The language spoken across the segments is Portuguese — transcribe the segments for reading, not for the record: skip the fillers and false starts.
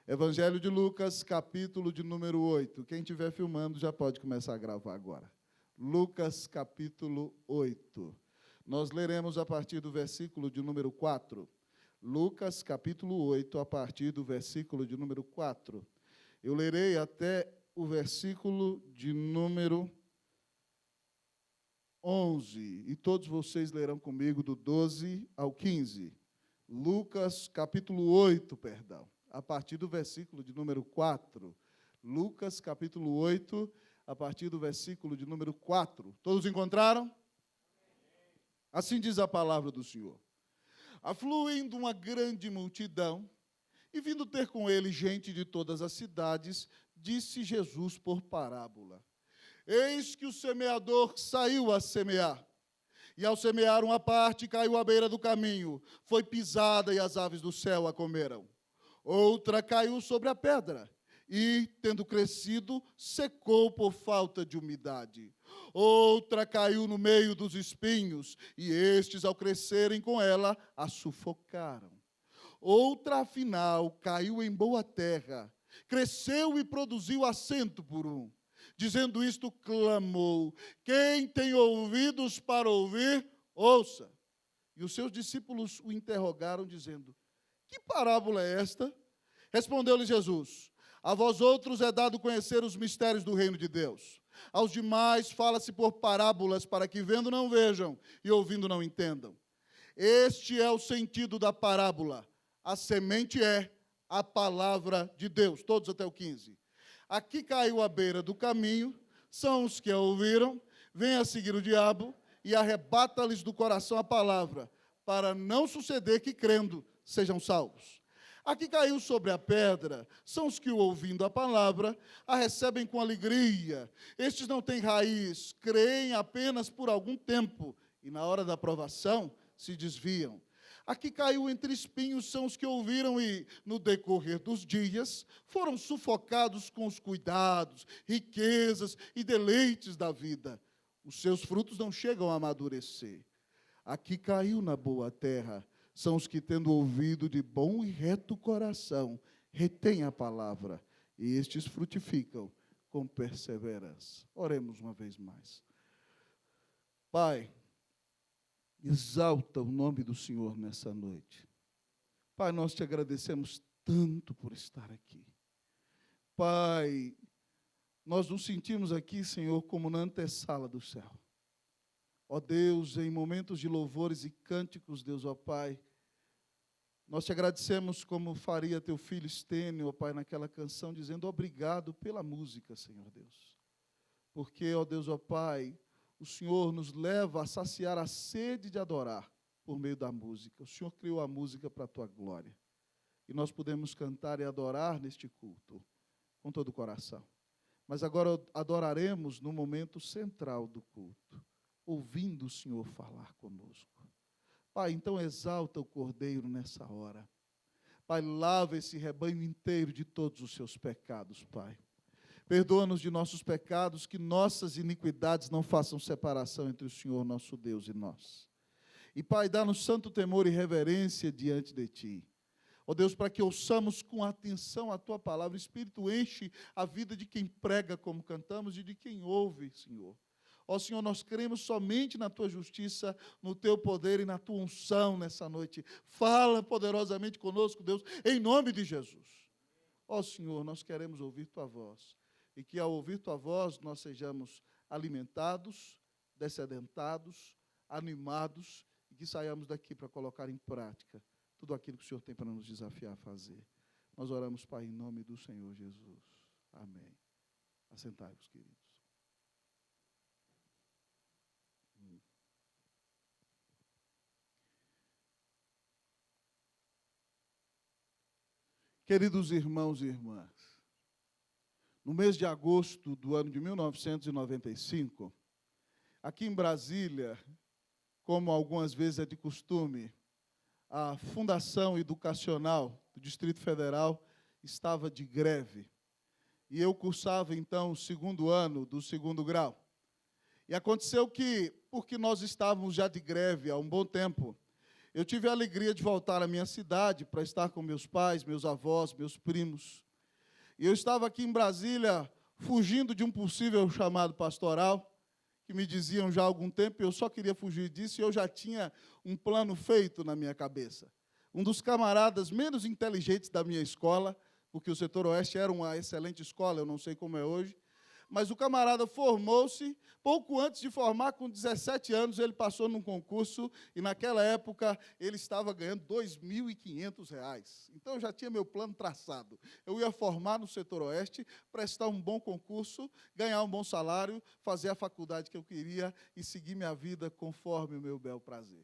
Evangelho de Lucas, capítulo de número 8. Quem estiver filmando já pode começar a gravar agora. Lucas, capítulo 8. Nós leremos a partir do versículo de número 4. Lucas, capítulo 8, a partir do versículo de número 4. Eu lerei até o versículo de número 11. E todos vocês lerão comigo do 12 ao 15. Lucas, capítulo 8, perdão. A partir do versículo de número 4. Lucas, capítulo 8, a partir do versículo de número 4. Todos encontraram? Assim diz a palavra do Senhor. Afluindo uma grande multidão, e vindo ter com ele gente de todas as cidades, disse Jesus por parábola: Eis que o semeador saiu a semear. E ao semear uma parte, caiu à beira do caminho, foi pisada e as aves do céu a comeram. Outra caiu sobre a pedra e, tendo crescido, secou por falta de umidade. Outra caiu no meio dos espinhos, e estes, ao crescerem com ela, a sufocaram. Outra, afinal, caiu em boa terra, cresceu e produziu a 100 por um. Dizendo isto, clamou: Quem tem ouvidos para ouvir, ouça. E os seus discípulos o interrogaram, dizendo: Que parábola é esta? Respondeu-lhe Jesus: A vós outros é dado conhecer os mistérios do reino de Deus. Aos demais fala-se por parábolas, para que vendo não vejam e ouvindo não entendam. Este é o sentido da parábola. A semente é a palavra de Deus. Todos até o 15. Aqui caiu à beira do caminho, são os que a ouviram, vem a seguir o diabo e arrebata-lhes do coração a palavra, para não suceder que, crendo, sejam salvos. Aqui caiu sobre a pedra, são os que, ouvindo a palavra, a recebem com alegria. Estes não têm raiz, creem apenas por algum tempo, e na hora da provação se desviam. Aqui caiu entre espinhos, são os que ouviram e, no decorrer dos dias, foram sufocados com os cuidados, riquezas e deleites da vida. Os seus frutos não chegam a amadurecer. Aqui caiu na boa terra, são os que, tendo ouvido de bom e reto coração, retêm a palavra, e estes frutificam com perseverança. Oremos uma vez mais. Pai, exalta o nome do Senhor nessa noite. Pai, nós te agradecemos tanto por estar aqui. Pai, nós nos sentimos aqui, Senhor, como na antessala do céu. Ó Deus, em momentos de louvores e cânticos, Deus, ó Pai, nós te agradecemos como faria teu filho Estênio, ó Pai, naquela canção, dizendo obrigado pela música, Senhor Deus. Porque, ó Deus, ó Pai, o Senhor nos leva a saciar a sede de adorar por meio da música. O Senhor criou a música para a tua glória. E nós podemos cantar e adorar neste culto com todo o coração. Mas agora adoraremos no momento central do culto, ouvindo o Senhor falar conosco. Pai, então exalta o Cordeiro nessa hora. Pai, lava esse rebanho inteiro de todos os seus pecados, Pai. Perdoa-nos de nossos pecados, que nossas iniquidades não façam separação entre o Senhor, nosso Deus, e nós. E, Pai, dá-nos santo temor e reverência diante de Ti. Ó Deus, para que ouçamos com atenção a Tua palavra. O Espírito enche a vida de quem prega, como cantamos, e de quem ouve, Senhor. Ó Senhor, nós cremos somente na Tua justiça, no Teu poder e na Tua unção nessa noite. Fala poderosamente conosco, Deus, em nome de Jesus. Ó Senhor, nós queremos ouvir Tua voz. E que ao ouvir Tua voz nós sejamos alimentados, descedentados, animados, e que saiamos daqui para colocar em prática tudo aquilo que o Senhor tem para nos desafiar a fazer. Nós oramos, Pai, em nome do Senhor Jesus. Amém. Assentai-vos, queridos. Queridos irmãos e irmãs, no mês de agosto do ano de 1995, aqui em Brasília, como algumas vezes é de costume, a Fundação Educacional do Distrito Federal estava de greve. E eu cursava, então, o segundo ano do segundo grau. E aconteceu que, porque nós estávamos já de greve há um bom tempo, eu tive a alegria de voltar à minha cidade para estar com meus pais, meus avós, meus primos. E eu estava aqui em Brasília, fugindo de um possível chamado pastoral, que me diziam já há algum tempo, eu só queria fugir disso, e eu já tinha um plano feito na minha cabeça. Um dos camaradas menos inteligentes da minha escola, porque o Setor Oeste era uma excelente escola, eu não sei como é hoje, mas o camarada formou-se, pouco antes de formar, com 17 anos, ele passou num concurso, e naquela época ele estava ganhando R$ 2.500. Então, eu já tinha meu plano traçado. Eu ia formar no Setor Oeste, prestar um bom concurso, ganhar um bom salário, fazer a faculdade que eu queria e seguir minha vida conforme o meu bel prazer.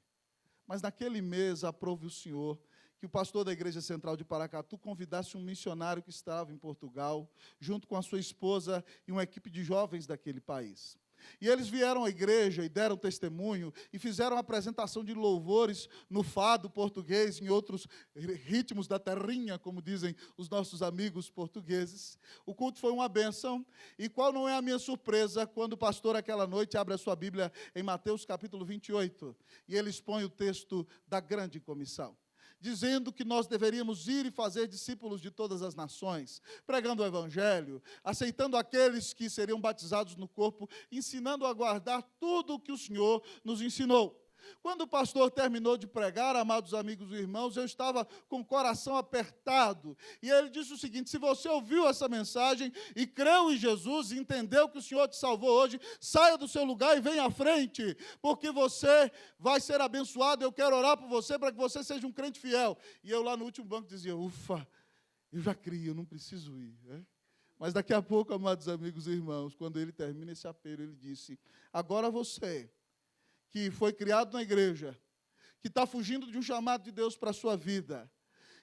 Mas naquele mês, aprove o Senhor que o pastor da Igreja Central de Paracatu convidasse um missionário que estava em Portugal, junto com a sua esposa e uma equipe de jovens daquele país. E eles vieram à igreja e deram testemunho e fizeram a apresentação de louvores no fado português, em outros ritmos da terrinha, como dizem os nossos amigos portugueses. O culto foi uma bênção, e qual não é a minha surpresa quando o pastor aquela noite abre a sua Bíblia em Mateus capítulo 28, e ele expõe o texto da grande comissão, dizendo que nós deveríamos ir e fazer discípulos de todas as nações, pregando o Evangelho, aceitando aqueles que seriam batizados no corpo, ensinando a guardar tudo o que o Senhor nos ensinou. Quando o pastor terminou de pregar, amados amigos e irmãos, eu estava com o coração apertado, e ele disse o seguinte: se você ouviu essa mensagem e creu em Jesus, e entendeu que o Senhor te salvou hoje, saia do seu lugar e venha à frente, porque você vai ser abençoado. Eu quero orar por você para que você seja um crente fiel. E eu lá no último banco dizia: ufa, eu já criei, eu não preciso ir, né? Mas daqui a pouco, amados amigos e irmãos, quando ele termina esse apelo, ele disse: agora você, que foi criado na igreja, que está fugindo de um chamado de Deus para a sua vida,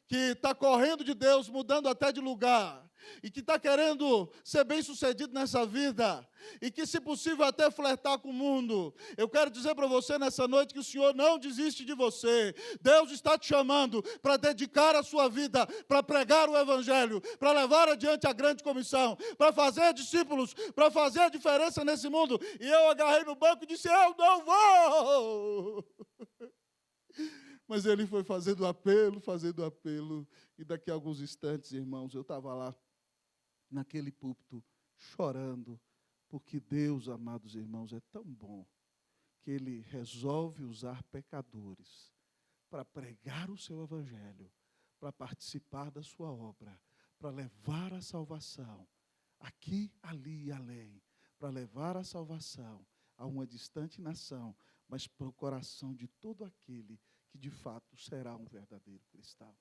que está correndo de Deus, mudando até de lugar, e que está querendo ser bem-sucedido nessa vida, e que, se possível, até flertar com o mundo, eu quero dizer para você nessa noite que o Senhor não desiste de você. Deus está te chamando para dedicar a sua vida, para pregar o Evangelho, para levar adiante a grande comissão, para fazer discípulos, para fazer a diferença nesse mundo. E eu agarrei no banco e disse: eu não vou! Mas ele foi fazendo apelo, e daqui a alguns instantes, irmãos, eu estava lá, naquele púlpito, chorando, porque Deus, amados irmãos, é tão bom, que Ele resolve usar pecadores para pregar o seu Evangelho, para participar da sua obra, para levar a salvação, aqui, ali e além, para levar a salvação a uma distante nação, mas para o coração de todo aquele que de fato será um verdadeiro cristão.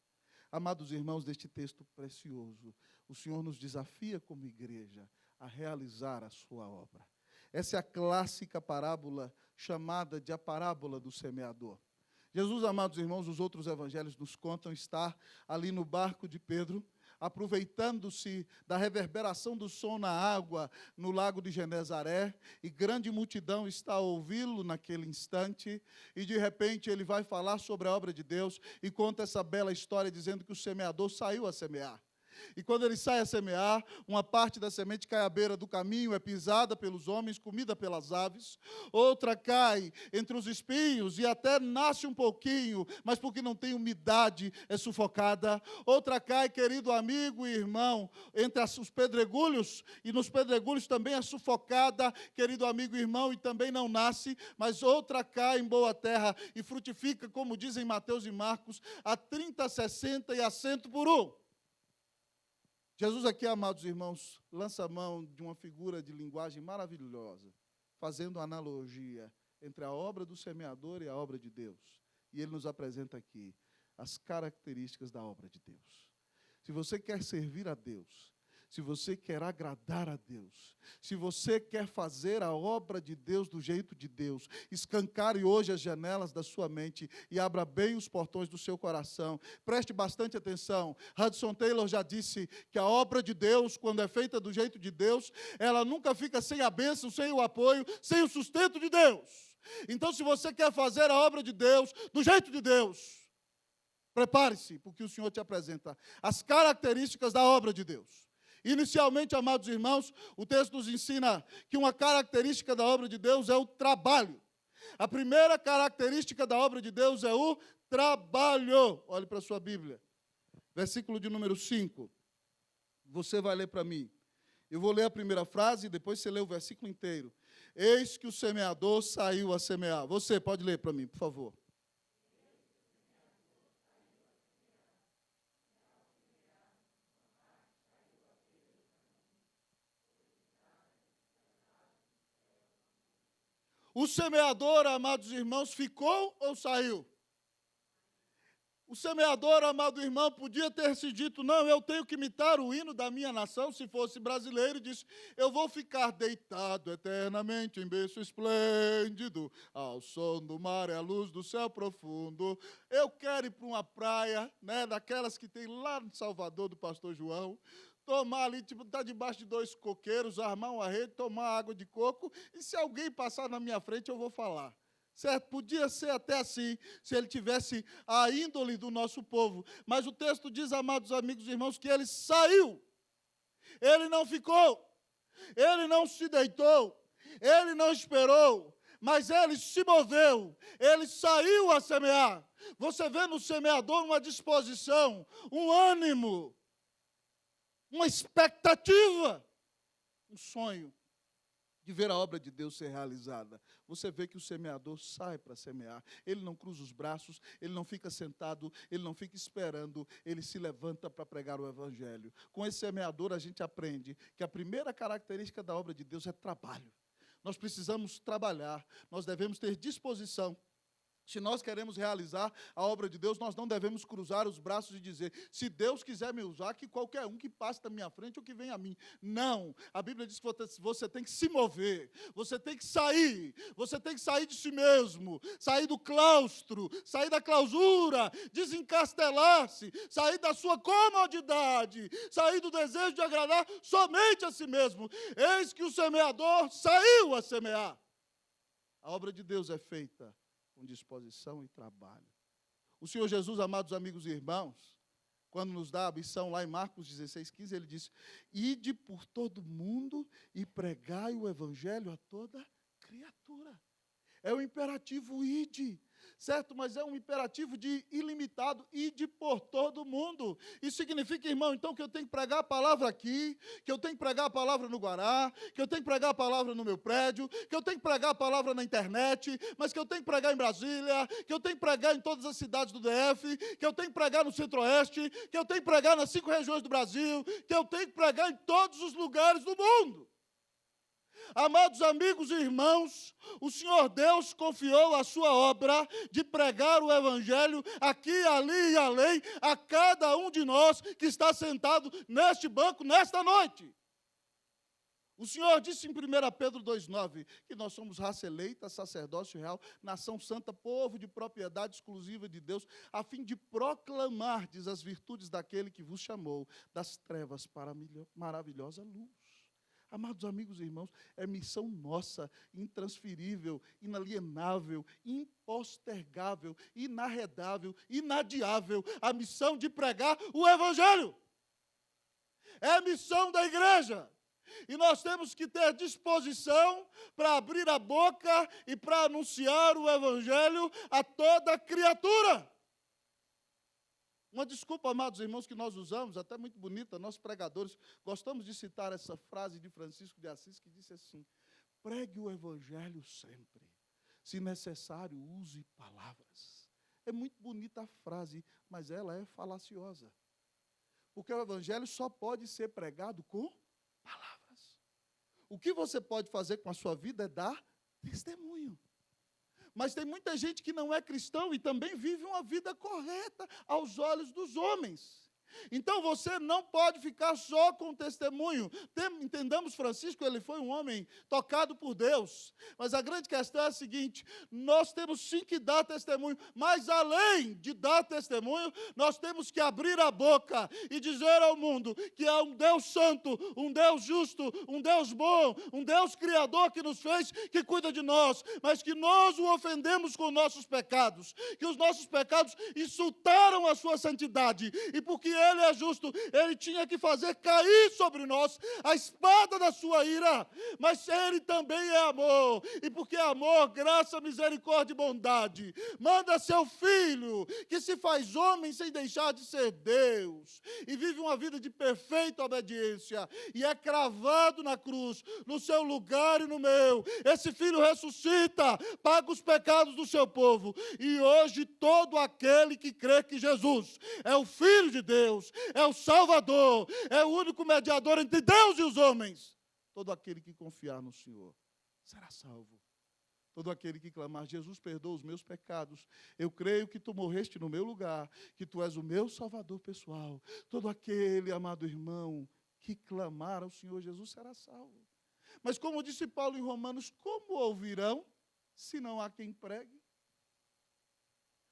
Amados irmãos, deste texto precioso, o Senhor nos desafia como igreja a realizar a sua obra. Essa é a clássica parábola chamada de a parábola do semeador. Jesus, amados irmãos, os outros evangelhos nos contam estar ali no barco de Pedro, aproveitando-se da reverberação do som na água no lago de Genezaré, e grande multidão está a ouvi-lo naquele instante, e de repente ele vai falar sobre a obra de Deus, e conta essa bela história dizendo que o semeador saiu a semear. E quando ele sai a semear, uma parte da semente cai à beira do caminho, é pisada pelos homens, comida pelas aves. Outra cai entre os espinhos e até nasce um pouquinho, mas porque não tem umidade, é sufocada. Outra cai, querido amigo e irmão, entre os pedregulhos, e nos pedregulhos também é sufocada, querido amigo e irmão, e também não nasce. Mas outra cai em boa terra e frutifica, como dizem Mateus e Marcos, a 30, 60 e a 100 por um. Jesus aqui, amados irmãos, lança a mão de uma figura de linguagem maravilhosa, fazendo uma analogia entre a obra do semeador e a obra de Deus. E ele nos apresenta aqui as características da obra de Deus. Se você quer servir a Deus, se você quer agradar a Deus, se você quer fazer a obra de Deus do jeito de Deus, escancare hoje as janelas da sua mente e abra bem os portões do seu coração. Preste bastante atenção. Hudson Taylor já disse que a obra de Deus, quando é feita do jeito de Deus, ela nunca fica sem a bênção, sem o apoio, sem o sustento de Deus. Então, se você quer fazer a obra de Deus do jeito de Deus, prepare-se, porque o Senhor te apresenta as características da obra de Deus. Inicialmente, amados irmãos, o texto nos ensina que uma característica da obra de Deus é o trabalho. A primeira característica da obra de Deus é o trabalho. Olhe para a sua Bíblia. Versículo de número 5. Você vai ler para mim. Eu vou ler a primeira frase e depois você lê o versículo inteiro. Eis que o semeador saiu a semear. Você pode ler para mim, por favor. O semeador, amados irmãos, ficou ou saiu? O semeador, amado irmão, podia ter se dito, não, eu tenho que imitar o hino da minha nação, se fosse brasileiro, disse, eu vou ficar deitado eternamente em berço esplêndido, ao som do mar e à luz do céu profundo. Eu quero ir para uma praia, daquelas que tem lá no Salvador, do pastor João, tomar ali, estar debaixo de 2 coqueiros, armar uma rede, tomar água de coco, e se alguém passar na minha frente, eu vou falar. Certo? Podia ser até assim, se ele tivesse a índole do nosso povo. Mas o texto diz, amados amigos e irmãos, que ele saiu. Ele não ficou. Ele não se deitou. Ele não esperou. Mas ele se moveu. Ele saiu a semear. Você vê no semeador uma disposição, um ânimo, uma expectativa, um sonho de ver a obra de Deus ser realizada. Você vê que o semeador sai para semear. Ele não cruza os braços, ele não fica sentado, ele não fica esperando, ele se levanta para pregar o evangelho. Com esse semeador a gente aprende que a primeira característica da obra de Deus é trabalho. Nós precisamos trabalhar, nós devemos ter disposição. Se nós queremos realizar a obra de Deus, nós não devemos cruzar os braços e dizer, se Deus quiser me usar, que qualquer um que passe da minha frente ou que venha a mim. Não. A Bíblia diz que você tem que se mover, você tem que sair de si mesmo, sair do claustro, sair da clausura, desencastelar-se, sair da sua comodidade, sair do desejo de agradar somente a si mesmo. Eis que o semeador saiu a semear. A obra de Deus é feita com disposição e trabalho. O Senhor Jesus, amados amigos e irmãos, quando nos dá a missão lá em Marcos 16:15, ele disse, ide por todo mundo e pregai o evangelho a toda criatura. É o imperativo ide, certo? Mas é um imperativo de ilimitado, ide por todo mundo. Isso significa, irmão, então, que eu tenho que pregar a palavra aqui, que eu tenho que pregar a palavra no Guará, que eu tenho que pregar a palavra no meu prédio, que eu tenho que pregar a palavra na internet, mas que eu tenho que pregar em Brasília, que eu tenho que pregar em todas as cidades do DF, que eu tenho que pregar no Centro-Oeste, que eu tenho que pregar nas 5 regiões do Brasil, que eu tenho que pregar em todos os lugares do mundo. Amados amigos e irmãos, o Senhor Deus confiou a sua obra de pregar o evangelho aqui, ali e além a cada um de nós que está sentado neste banco nesta noite. O Senhor disse em 1 Pedro 2,9 que nós somos raça eleita, sacerdócio real, nação santa, povo de propriedade exclusiva de Deus, a fim de proclamardes as virtudes daquele que vos chamou das trevas para a maravilhosa luz. Amados amigos e irmãos, é missão nossa, intransferível, inalienável, impostergável, inarredável, inadiável, a missão de pregar o evangelho. É a missão da igreja. E nós temos que ter disposição para abrir a boca e para anunciar o evangelho a toda criatura. Uma desculpa, amados irmãos, que nós usamos, até muito bonita, nós pregadores, gostamos de citar essa frase de Francisco de Assis, que disse assim, pregue o evangelho sempre, se necessário, use palavras. É muito bonita a frase, mas ela é falaciosa. Porque o evangelho só pode ser pregado com palavras. O que você pode fazer com a sua vida é dar testemunho. Mas tem muita gente que não é cristão e também vive uma vida correta aos olhos dos homens. Então você não pode ficar só com testemunho. Entendamos Francisco, ele foi um homem tocado por Deus. Mas a grande questão é a seguinte, nós temos sim que dar testemunho, mas além de dar testemunho, nós temos que abrir a boca e dizer ao mundo que há um Deus santo, um Deus justo, um Deus bom, um Deus criador que nos fez, que cuida de nós, mas que nós o ofendemos com nossos pecados, que os nossos pecados insultaram a sua santidade, e porque ele é justo, ele tinha que fazer cair sobre nós a espada da sua ira, mas ele também é amor, e porque é amor, graça, misericórdia e bondade, manda seu Filho, que se faz homem sem deixar de ser Deus, e vive uma vida de perfeita obediência, e é cravado na cruz, no seu lugar e no meu. Esse Filho ressuscita, paga os pecados do seu povo, e hoje todo aquele que crê que Jesus é o Filho de Deus, é o Salvador, é o único mediador entre Deus e os homens, todo aquele que confiar no Senhor será salvo. Todo aquele que clamar, Jesus, perdoa os meus pecados, eu creio que tu morreste no meu lugar, que tu és o meu Salvador pessoal. Todo aquele, amado irmão, que clamar ao Senhor Jesus será salvo. Mas como disse Paulo em Romanos, como ouvirão se não há quem pregue?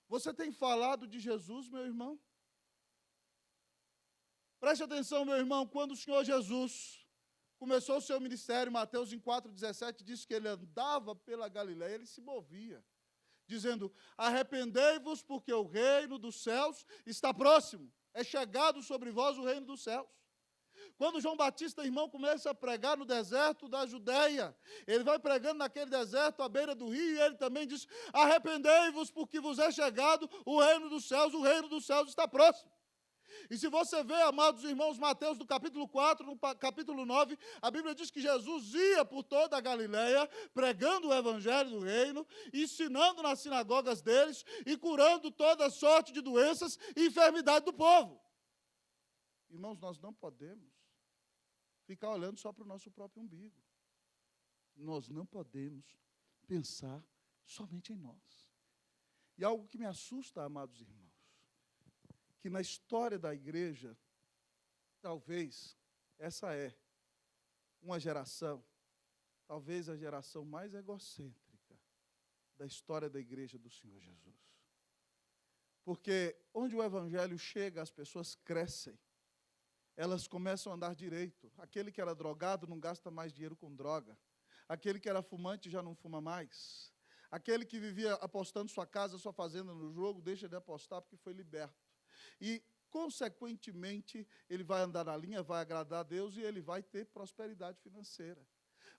Você tem falado de Jesus, meu irmão? Preste atenção, meu irmão, quando o Senhor Jesus começou o seu ministério, Mateus em 4,17, diz que ele andava pela Galileia, ele se movia, dizendo, arrependei-vos porque o reino dos céus está próximo, é chegado sobre vós o reino dos céus. Quando João Batista, irmão, começa a pregar no deserto da Judéia, ele vai pregando naquele deserto à beira do rio, e ele também diz, arrependei-vos porque vos é chegado o reino dos céus está próximo. E se você vê, amados irmãos, Mateus no capítulo 4, no capítulo 9, a Bíblia diz que Jesus ia por toda a Galileia, pregando o evangelho do reino, ensinando nas sinagogas deles e curando toda sorte de doenças e enfermidade do povo. Irmãos, nós não podemos ficar olhando só para o nosso próprio umbigo. Nós não podemos pensar somente em nós. E algo que me assusta, amados irmãos, que na história da igreja, talvez essa é uma geração, talvez a geração mais egocêntrica da história da igreja do Senhor Jesus. Porque onde o evangelho chega, as pessoas crescem, elas começam a andar direito. Aquele que era drogado não gasta mais dinheiro com droga. Aquele que era fumante já não fuma mais. Aquele que vivia apostando sua casa, sua fazenda no jogo, deixa de apostar porque foi liberto. E, consequentemente, ele vai andar na linha, vai agradar a Deus e ele vai ter prosperidade financeira.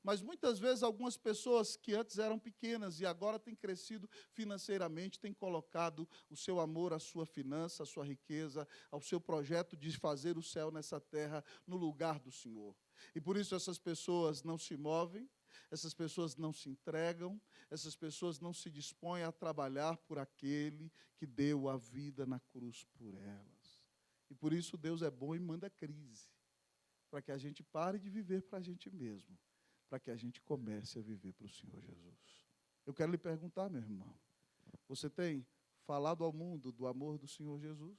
Mas, muitas vezes, algumas pessoas que antes eram pequenas e agora têm crescido financeiramente, têm colocado o seu amor, a sua finança, a sua riqueza, ao seu projeto de fazer o céu nessa terra no lugar do Senhor. E, por isso, essas pessoas não se movem, essas pessoas não se entregam, essas pessoas não se dispõem a trabalhar por aquele que deu a vida na cruz por elas. E por isso Deus é bom e manda crise, para que a gente pare de viver para a gente mesmo, para que a gente comece a viver para o Senhor Jesus. Eu quero lhe perguntar, meu irmão, você tem falado ao mundo do amor do Senhor Jesus?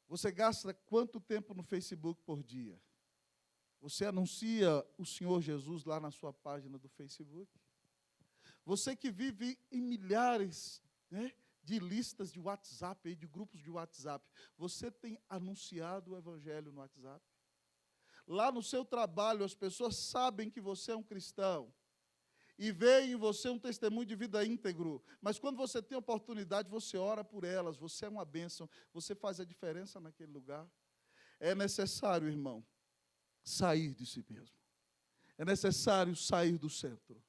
Você gasta quanto tempo no Facebook por dia? Você anuncia o Senhor Jesus lá na sua página do Facebook? Você que vive em milhares, de listas de WhatsApp, de grupos de WhatsApp, você tem anunciado o Evangelho no WhatsApp? Lá no seu trabalho, as pessoas sabem que você é um cristão e veem em você um testemunho de vida íntegro, mas quando você tem oportunidade, você ora por elas, você é uma bênção, você faz a diferença naquele lugar. É necessário, irmão, sair de si mesmo. É necessário sair do centro.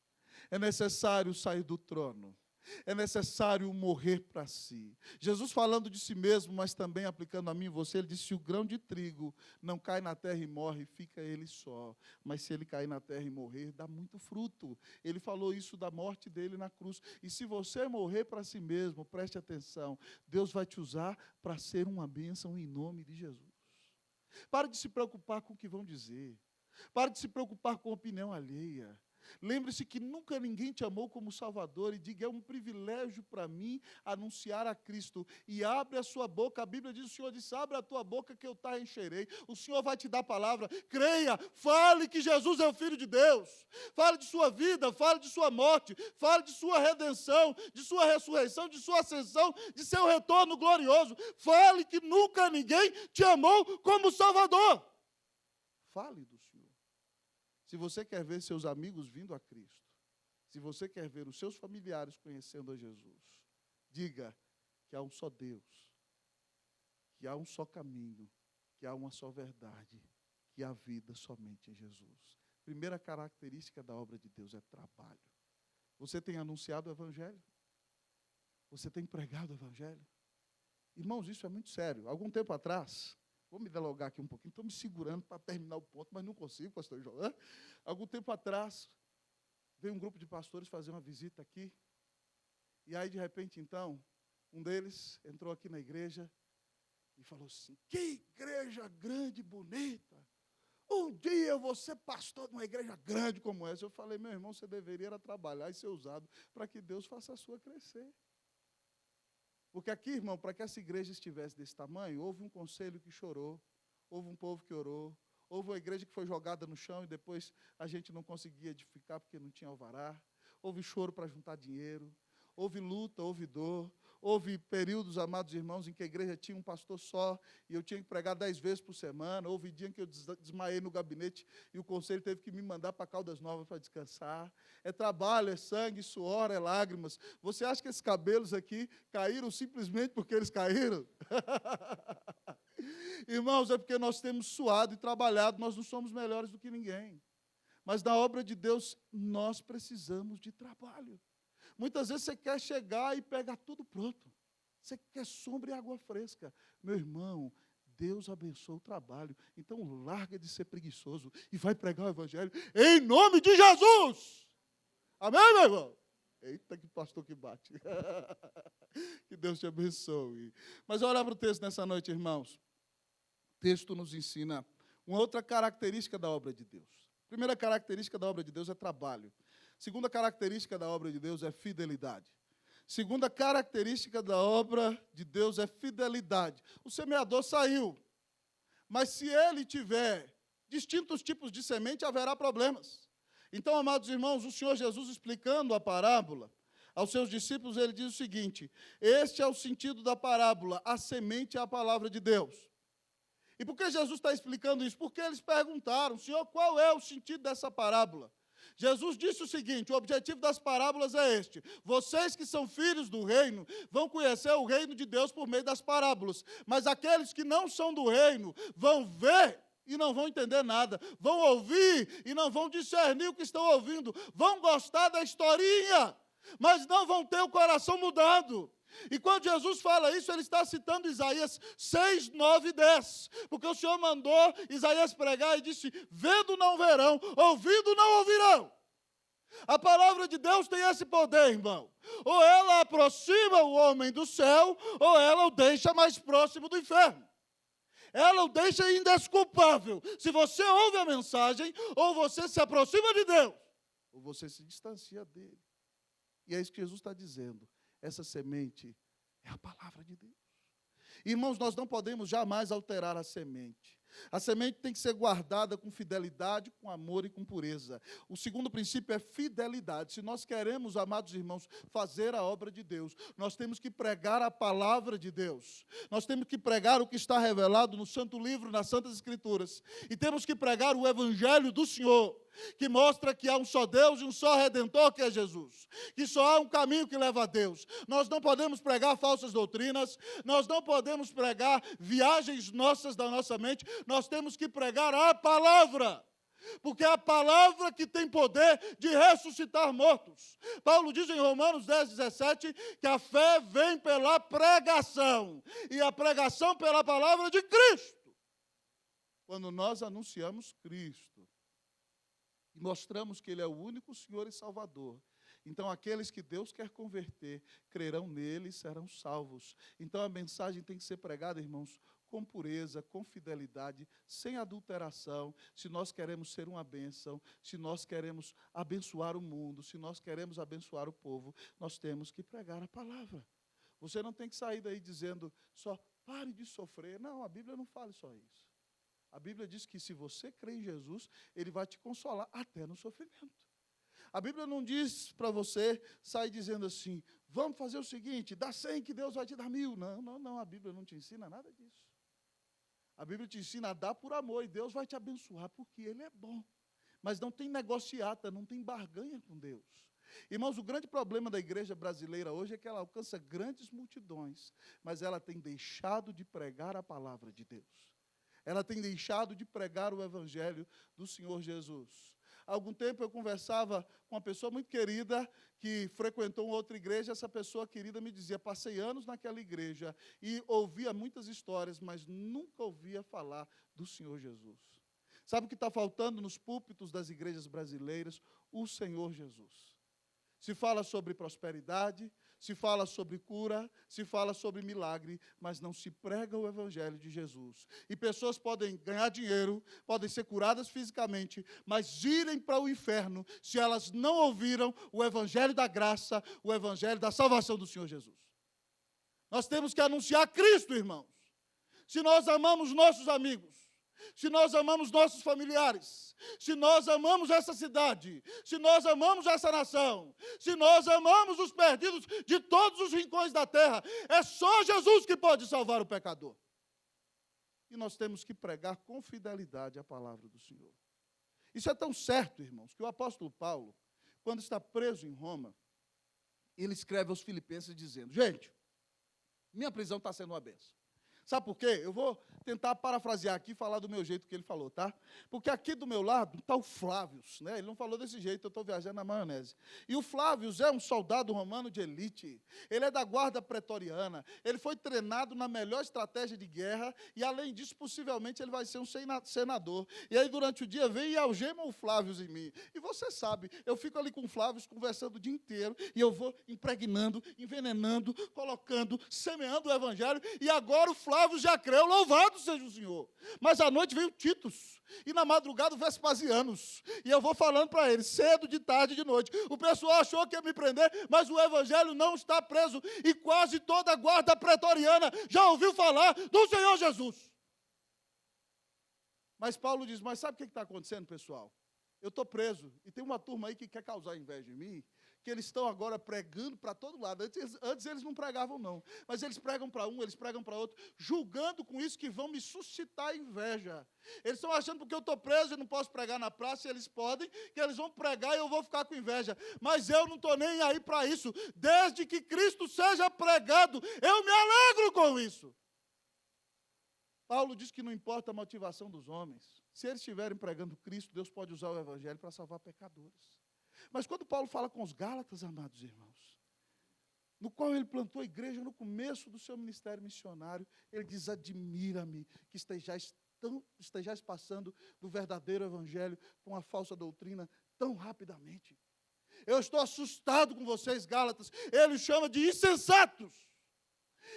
É necessário sair do trono. É necessário morrer para si. Jesus falando de si mesmo, mas também aplicando a mim e você, ele disse, se o grão de trigo não cai na terra e morre, fica ele só. Mas se ele cair na terra e morrer, dá muito fruto. Ele falou isso da morte dele na cruz. E se você morrer para si mesmo, preste atenção, Deus vai te usar para ser uma bênção em nome de Jesus. Pare de se preocupar com o que vão dizer. Pare de se preocupar com a opinião alheia. Lembre-se que nunca ninguém te amou como Salvador e diga, é um privilégio para mim anunciar a Cristo. E abre a sua boca, a Bíblia diz, o Senhor disse, abre a tua boca que eu te encherei. O Senhor vai te dar palavra, creia, fale que Jesus é o Filho de Deus. Fale de sua vida, fale de sua morte, fale de sua redenção, de sua ressurreição, de sua ascensão, de seu retorno glorioso. Fale que nunca ninguém te amou como Salvador. Fale do Senhor. Se você quer ver seus amigos vindo a Cristo, se você quer ver os seus familiares conhecendo a Jesus, diga que há um só Deus, que que há um só caminho, que há uma só verdade, que há vida somente em Jesus. Primeira característica da obra de Deus é trabalho. Você tem anunciado o Evangelho? Você tem pregado o Evangelho? Irmãos, isso é muito sério. Algum tempo atrás, vou me dialogar aqui um pouquinho, estou me segurando para terminar o ponto, mas não consigo, pastor João. Algum tempo atrás, veio um grupo de pastores fazer uma visita aqui, e aí, de repente, então, um deles entrou aqui na igreja e falou assim: que igreja grande e bonita! Um dia eu vou ser pastor de uma igreja grande como essa. Eu falei: meu irmão, você deveria era trabalhar e ser usado para que Deus faça a sua crescer. Porque aqui, irmão, para que essa igreja estivesse desse tamanho, houve um conselho que chorou, houve um povo que orou, houve uma igreja que foi jogada no chão e depois a gente não conseguia edificar porque não tinha alvará, houve choro para juntar dinheiro, houve luta, houve dor, houve períodos, amados irmãos, em que a igreja tinha um pastor só e eu tinha que pregar 10 vezes por semana, houve dia em que eu desmaiei no gabinete e o conselho teve que me mandar para Caldas Novas para descansar. É trabalho, é sangue, suor, é lágrimas. Você acha que esses cabelos aqui caíram simplesmente porque eles caíram? Irmãos, é porque nós temos suado e trabalhado, nós não somos melhores do que ninguém. Mas na obra de Deus, nós precisamos de trabalho. Muitas vezes você quer chegar e pegar tudo pronto. Você quer sombra e água fresca. Meu irmão, Deus abençoa o trabalho. Então larga de ser preguiçoso e vai pregar o Evangelho em nome de Jesus. Amém, meu irmão? Eita, que pastor que bate. Que Deus te abençoe. Mas olha para o texto nessa noite, irmãos. O texto nos ensina uma outra característica da obra de Deus. A primeira característica da obra de Deus é trabalho. Segunda característica da obra de Deus é fidelidade. Segunda característica da obra de Deus é fidelidade. O semeador saiu, mas se ele tiver distintos tipos de semente, haverá problemas. Então, amados irmãos, o Senhor Jesus explicando a parábola aos seus discípulos, ele diz o seguinte: este é o sentido da parábola, a semente é a palavra de Deus. E por que Jesus está explicando isso? Porque eles perguntaram: Senhor, qual é o sentido dessa parábola? Jesus disse o seguinte: o objetivo das parábolas é este: vocês que são filhos do reino vão conhecer o reino de Deus por meio das parábolas, mas aqueles que não são do reino vão ver e não vão entender nada, vão ouvir e não vão discernir o que estão ouvindo, vão gostar da historinha, mas não vão ter o coração mudado. E quando Jesus fala isso, ele está citando Isaías 6, 9 e 10, porque o Senhor mandou Isaías pregar e disse: vendo não verão, ouvindo não ouvirão. A palavra de Deus tem esse poder, irmão. Ou ela aproxima o homem do céu, ou ela o deixa mais próximo do inferno. Ela o deixa indesculpável. Se você ouve a mensagem, ou você se aproxima de Deus, ou você se distancia dele. E é isso que Jesus está dizendo. Essa semente é a palavra de Deus. Irmãos, nós não podemos jamais alterar a semente. A semente tem que ser guardada com fidelidade, com amor e com pureza. O segundo princípio é fidelidade. Se nós queremos, amados irmãos, fazer a obra de Deus, nós temos que pregar a palavra de Deus. Nós temos que pregar o que está revelado no Santo Livro, nas Santas Escrituras. E temos que pregar o Evangelho do Senhor, que mostra que há um só Deus e um só Redentor, que é Jesus. Que só há um caminho que leva a Deus. Nós não podemos pregar falsas doutrinas, nós não podemos pregar viagens nossas da nossa mente, nós temos que pregar a palavra. Porque é a palavra que tem poder de ressuscitar mortos. Paulo diz em Romanos 10, 17, que a fé vem pela pregação, e a pregação pela palavra de Cristo. Quando nós anunciamos Cristo, e mostramos que Ele é o único Senhor e Salvador, então aqueles que Deus quer converter, crerão nele e serão salvos. Então a mensagem tem que ser pregada, irmãos, com pureza, com fidelidade, sem adulteração. Se nós queremos ser uma bênção, se nós queremos abençoar o mundo, se nós queremos abençoar o povo, nós temos que pregar a palavra. Você não tem que sair daí dizendo só, pare de sofrer. Não, a Bíblia não fala só isso. A Bíblia diz que se você crê em Jesus, Ele vai te consolar até no sofrimento. A Bíblia não diz para você sair dizendo assim, vamos fazer o seguinte, dá 100 que Deus vai te dar 1000. Não, a Bíblia não te ensina nada disso. A Bíblia te ensina a dar por amor e Deus vai te abençoar porque Ele é bom. Mas não tem negociata, não tem barganha com Deus. Irmãos, o grande problema da igreja brasileira hoje é que ela alcança grandes multidões, mas ela tem deixado de pregar a palavra de Deus. Ela tem deixado de pregar o evangelho do Senhor Jesus. Há algum tempo eu conversava com uma pessoa muito querida que frequentou uma outra igreja. Essa pessoa querida me dizia: passei anos naquela igreja e ouvia muitas histórias, mas nunca ouvia falar do Senhor Jesus. Sabe o que está faltando nos púlpitos das igrejas brasileiras? O Senhor Jesus. Se fala sobre prosperidade, se fala sobre cura, se fala sobre milagre, mas não se prega o evangelho de Jesus. E pessoas podem ganhar dinheiro, podem ser curadas fisicamente, mas irem para o inferno se elas não ouviram o evangelho da graça, o evangelho da salvação do Senhor Jesus. Nós temos que anunciar Cristo, irmãos. Se nós amamos nossos amigos, se nós amamos nossos familiares, se nós amamos essa cidade, se nós amamos essa nação, se nós amamos os perdidos de todos os rincões da terra, é só Jesus que pode salvar o pecador. E nós temos que pregar com fidelidade a palavra do Senhor. Isso é tão certo, irmãos, que o apóstolo Paulo, quando está preso em Roma, ele escreve aos Filipenses dizendo: gente, minha prisão está sendo uma bênção. Sabe por quê? Eu vou tentar parafrasear aqui e falar do meu jeito que ele falou, tá? Porque aqui do meu lado está o Flávios, né? Ele não falou desse jeito, eu estou viajando na maionese. E o Flávios é um soldado romano de elite. Ele é da guarda pretoriana. Ele foi treinado na melhor estratégia de guerra e, além disso, possivelmente, ele vai ser um senador. E aí, durante o dia, vem e algema o Flávios em mim. E você sabe, eu fico ali com o Flávios conversando o dia inteiro e eu vou impregnando, envenenando, colocando, semeando o evangelho. E agora o Flávio já creu, louvado seja o Senhor. Mas à noite veio Titus, e na madrugada o Vespasianos, e eu vou falando para eles, cedo, de tarde, de noite. O pessoal achou que ia me prender, mas o evangelho não está preso, e quase toda a guarda pretoriana já ouviu falar do Senhor Jesus. Mas Paulo diz: mas sabe o que está acontecendo, pessoal? Eu estou preso, e tem uma turma aí que quer causar inveja em mim, que eles estão agora pregando para todo lado. Antes eles não pregavam, não. Mas eles pregam para um, eles pregam para outro, julgando com isso que vão me suscitar inveja. Eles estão achando, porque eu estou preso e não posso pregar na praça, e eles podem, que eles vão pregar e eu vou ficar com inveja. Mas eu não estou nem aí para isso. Desde que Cristo seja pregado, eu me alegro com isso. Paulo diz que não importa a motivação dos homens. Se eles estiverem pregando Cristo, Deus pode usar o evangelho para salvar pecadores. Mas quando Paulo fala com os Gálatas, amados irmãos, no qual ele plantou a igreja no começo do seu ministério missionário, ele diz: admira-me que estejais passando do verdadeiro evangelho para uma falsa doutrina tão rapidamente. Eu estou assustado com vocês, Gálatas. Ele os chama de insensatos.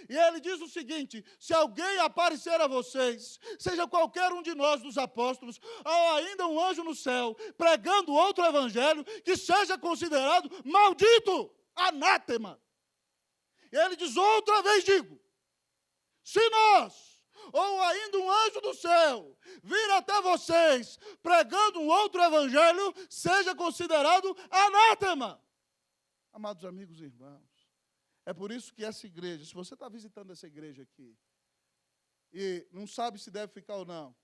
E ele diz o seguinte: se alguém aparecer a vocês, seja qualquer um de nós, dos apóstolos, ou ainda um anjo no céu, pregando outro evangelho, que seja considerado maldito, anátema. E ele diz: outra vez digo, se nós, ou ainda um anjo do céu, vir até vocês, pregando um outro evangelho, seja considerado anátema. Amados amigos e irmãos, é por isso que essa igreja, se você está visitando essa igreja aqui, e não sabe se deve ficar ou não,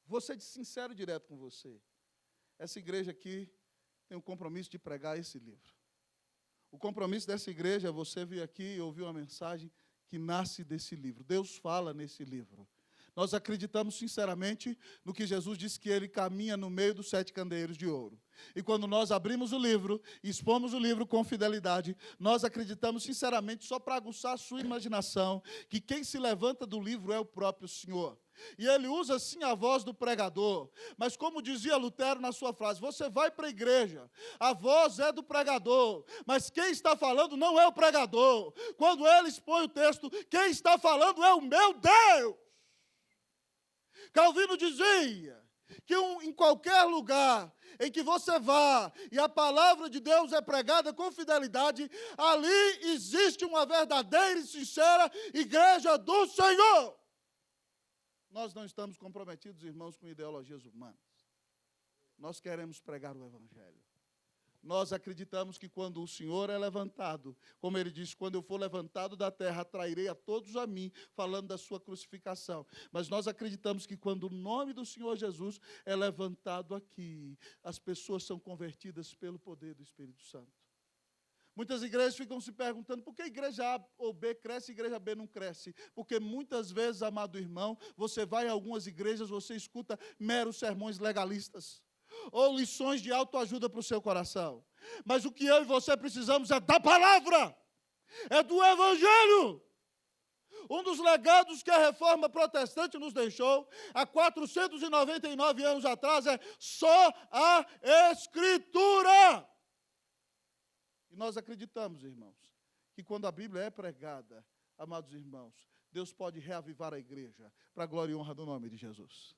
vou ser sincero e direto com você. Essa igreja aqui tem o compromisso de pregar esse livro. O compromisso dessa igreja é você vir aqui e ouvir uma mensagem que nasce desse livro. Deus fala nesse livro. Nós acreditamos sinceramente no que Jesus disse, que ele caminha no meio dos 7 candeeiros de ouro. E quando nós abrimos o livro, expomos o livro com fidelidade, nós acreditamos sinceramente, só para aguçar a sua imaginação, que quem se levanta do livro é o próprio Senhor. E ele usa sim a voz do pregador, mas como dizia Lutero na sua frase, você vai para a igreja, a voz é do pregador, mas quem está falando não é o pregador. Quando ele expõe o texto, quem está falando é o meu Deus. Calvino dizia que em qualquer lugar em que você vá e a palavra de Deus é pregada com fidelidade, ali existe uma verdadeira e sincera igreja do Senhor. Nós não estamos comprometidos, irmãos, com ideologias humanas. Nós queremos pregar o evangelho. Nós acreditamos que quando o Senhor é levantado, como ele disse, quando eu for levantado da terra, atrairei a todos a mim, falando da sua crucificação. Mas nós acreditamos que quando o nome do Senhor Jesus é levantado aqui, as pessoas são convertidas pelo poder do Espírito Santo. Muitas igrejas ficam se perguntando por que a igreja A ou B cresce e a igreja B não cresce. Porque muitas vezes, amado irmão, você vai em algumas igrejas, você escuta meros sermões legalistas ou lições de autoajuda para o seu coração. Mas o que eu e você precisamos é da palavra, é do Evangelho. Um dos legados que a reforma protestante nos deixou, há 499 anos atrás, é só a Escritura. E nós acreditamos, irmãos, que quando a Bíblia é pregada, amados irmãos, Deus pode reavivar a igreja para a glória e honra do nome de Jesus.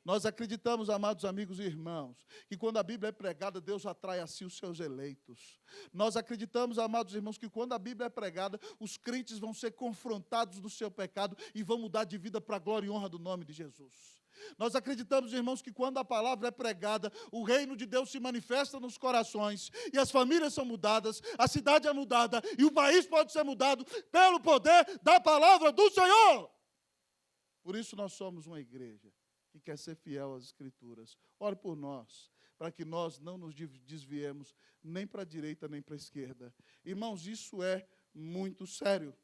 Nós acreditamos, amados amigos e irmãos, que quando a Bíblia é pregada, Deus atrai a si os seus eleitos. Nós acreditamos, amados irmãos, que quando a Bíblia é pregada, os crentes vão ser confrontados do seu pecado e vão mudar de vida para a glória e honra do nome de Jesus. Nós acreditamos, irmãos, que quando a palavra é pregada, o reino de Deus se manifesta nos corações e as famílias são mudadas, a cidade é mudada e o país pode ser mudado pelo poder da palavra do Senhor. Por isso nós somos uma igreja que quer ser fiel às Escrituras. Ore por nós, para que nós não nos desviemos nem para a direita nem para a esquerda. Irmãos, isso é muito sério.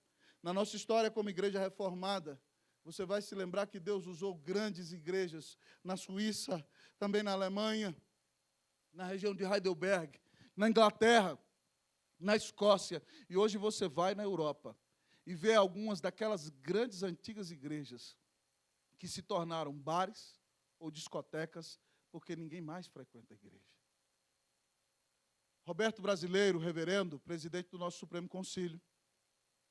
Na nossa história como igreja reformada, você vai se lembrar que Deus usou grandes igrejas na Suíça, também na Alemanha, na região de Heidelberg, na Inglaterra, na Escócia. E hoje você vai na Europa e vê algumas daquelas grandes antigas igrejas que se tornaram bares ou discotecas, porque ninguém mais frequenta a igreja. Roberto Brasileiro, reverendo, presidente do nosso Supremo Concílio,